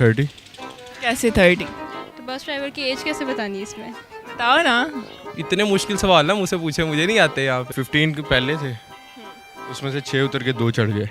30। कैसे 30? तो bus driver की एज कैसे बतानी है इसमें? बताओ ना। इतने मुश्किल सवाल ना मुझसे पूछे, मुझे नहीं आते यहाँ पे। 15 के पहले थे, उसमें से 6 उतर के 2 चढ़ गए।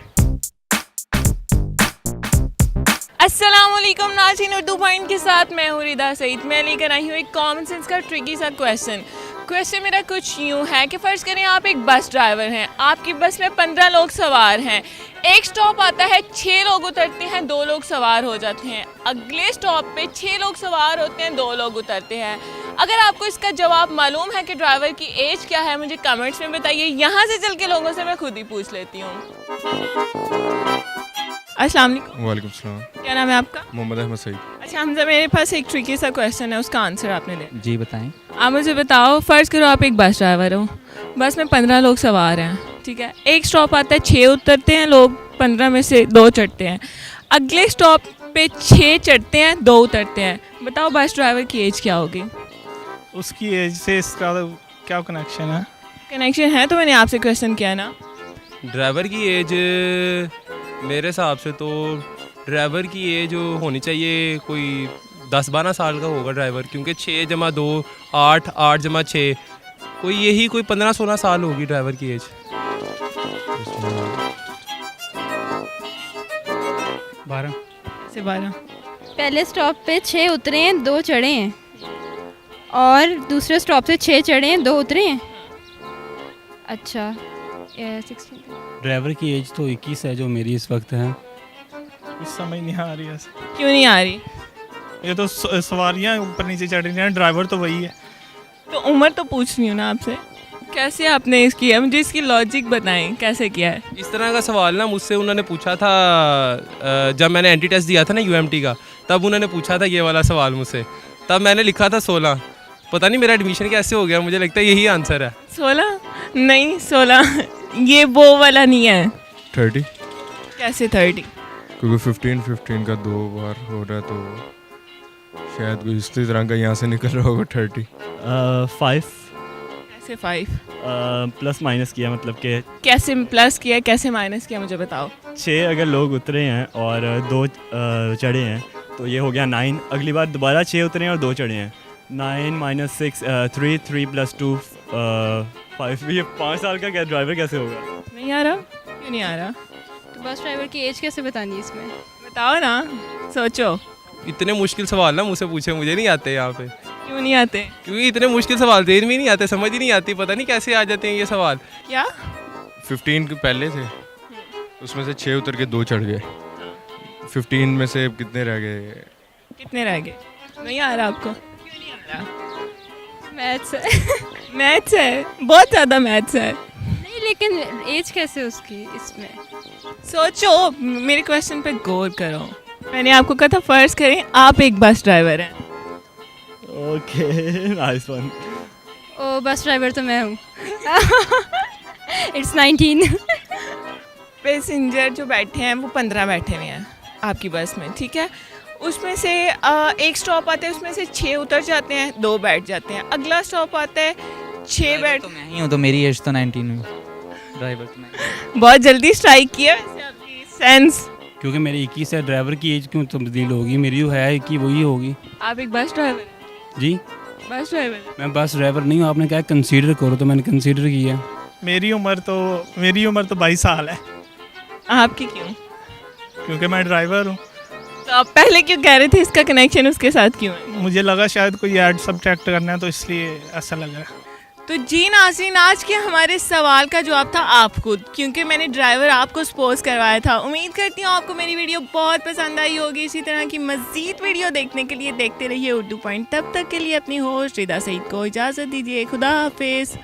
अस्सलामुअलैकुम नाज़रीन, उर्दू पॉइंट के साथ मैं हूँ रिदा सईद। मैं लेकर आई हूँ एक कॉमन सेंस का ट्रिकी सा क्वेश्चन मेरा कुछ यूँ है कि फ़र्ज़ करें आप एक बस ड्राइवर हैं, आपकी बस में 15 लोग सवार हैं। एक स्टॉप आता है, 6 लोग उतरते हैं, 2 लोग सवार हो जाते हैं। अगले स्टॉप पे 6 लोग सवार होते हैं, 2 लोग उतरते हैं। अगर आपको इसका जवाब मालूम है कि ड्राइवर की एज क्या है, मुझे कमेंट्स में बताइए। यहाँ से चल के लोगों से मैं खुद ही पूछ लेती हूँ। अस्सलाम वालेकुम। वालेकुम सलाम। क्या नाम है आपका? मोहम्मद अहमद सईद। अच्छा हमजा, मेरे पास एक ट्रिकी सा क्वेश्चन है, उसका आंसर आपने ले। जी बताएं। आप मुझे बताओ, फ़र्ज़ करो आप एक बस ड्राइवर हो, बस में 15 लोग सवार हैं, ठीक है। एक स्टॉप आता है, 6 उतरते हैं लोग, 15 में से 2 चढ़ते हैं। अगले स्टॉप पे 6 चढ़ते हैं, 2 उतरते हैं। बताओ बस ड्राइवर की एज क्या होगी? उसकी एज से इसका क्या कनेक्शन है? कनेक्शन है तो मैंने आपसे क्वेश्चन किया ना। ड्राइवर की एज मेरे हिसाब से तो ड्राइवर की एज होनी चाहिए कोई 10-12 साल का होगा ड्राइवर, क्योंकि 6 जमा 2 8, 8 जमा 6 कोई यही कोई 15-16 साल होगी ड्राइवर की एज। 12 से 12। पहले स्टॉप पे 6 उतरे हैं, 2 चढ़े हैं, और दूसरे स्टॉप से 6 चढ़े हैं, 2 उतरे हैं। अच्छा 16। ड्राइवर की एज तो 21 है जो मेरी इस वक्त है। कुछ समझ नहीं आ रही है। क्यों नहीं आ रही? ये तो सवारियाँ ऊपर नीचे चढ़ रही हैं, ड्राइवर तो वही है। तो उम्र तो पूछ रही हूँ ना आपसे। कैसे आपने इस किया, मुझे इसकी लॉजिक बताएं, कैसे किया है? इस तरह का सवाल ना मुझसे उन्होंने पूछा था जब मैंने एंटी टेस्ट दिया था ना UMT का, तब उन्होंने पूछा था ये वाला सवाल मुझसे। तब मैंने लिखा था 16। पता नहीं मेरा एडमिशन कैसे हो गया, मुझे लगता है यही आंसर है। 16 नहीं, 16 ये वो वाला नहीं है। 30, कैसे 30? क्योंकि 15 का 2 बार हो रहा है तो शायद कोई इसी तरह का यहाँ से निकल रहा होगा 30। 5 कैसे 5? प्लस माइनस किया, मतलब कि कैसे प्लस किया, कैसे माइनस किया, मुझे बताओ। 6 अगर लोग उतरे हैं और 2 चढ़े हैं तो ये हो गया 9। अगली बार दोबारा 6 उतरे हैं और 2 चढ़े हैं। 9 - 6 3 3 + 2 5। ये 5 साल का क्या ड्राइवर कैसे होगा? नहीं आ रहा? क्यों नहीं आ रहा? तो बस ड्राइवर की एज कैसे बतानी है इसमें? बताओ ना, सोचो। इतने मुश्किल सवाल ना मुझसे पूछे, मुझे नहीं आते यहाँ पे। क्यों नहीं आते? क्योंकि इतने मुश्किल सवाल देर में नहीं आते, समझ ही नहीं आती, पता नहीं कैसे आ जाते हैं ये सवाल। क्या? 15 के पहले थे, उसमें से 6 उतर के 2 चढ़ गए। 15 में से कितने रह गए? कितने रह गए? नहीं आ रहा आपको? क्यों नहीं आ रहा? मैथ्स है। मैथ्स है, बहुत ज़्यादा मैथ्स है। नहीं, लेकिन एज कैसे उसकी इसमें? सोचो, मेरे क्वेश्चन पे गौर करो। मैंने आपको कहा था फ़र्ज़ करें आप एक बस ड्राइवर हैं। Okay nice one. ओ बस ड्राइवर तो मैं हूँ। इट्स 19। पैसेंजर जो बैठे हैं वो 15 बैठे हुए हैं आपकी बस में, ठीक है। उसमें से एक स्टॉप आता है, उसमें से 6 उतर जाते हैं, 2 बैठ जाते हैं। अगला स्टॉप आता है, 6 बैठ। तो मैं ही हूँ, तो मेरी एज तो 19 हुई। ड्राइवर तो मैं। बहुत जल्दी स्ट्राइक किया वैसे आपकी सेंस। क्योंकि मेरी 21 है, ड्राइवर की एज क्यों तब्दील होगी? मेरी जो है कि वही होगी। आप एक बस ड्राइवर? जी बस ड्राइवर? मैं बस ड्राइवर नहीं हूँ। आपने कहा कंसीडर करो तो मैंने कंसीडर किया। मेरी उम्र तो 22 साल है, आपकी क्यों? क्योंकि मैं ड्राइवर हूँ। तो आप पहले क्यों कह रहे थे इसका कनेक्शन उसके साथ क्यों है? मुझे लगा शायद कोई ऐड सब्ट्रैक्ट करना है, तो इसलिए ऐसा लग रहा है। तो जी नाज़रीन, आज के हमारे सवाल का जवाब था आप खुद, क्योंकि मैंने ड्राइवर आपको सपोज करवाया था। उम्मीद करती हूँ आपको मेरी वीडियो बहुत पसंद आई होगी। इसी तरह की मज़ीद वीडियो देखने के लिए देखते रहिए उर्दू पॉइंट। तब तक के लिए अपनी होस्ट रिदा सईद को इजाज़त दीजिए। खुदा हाफिज़।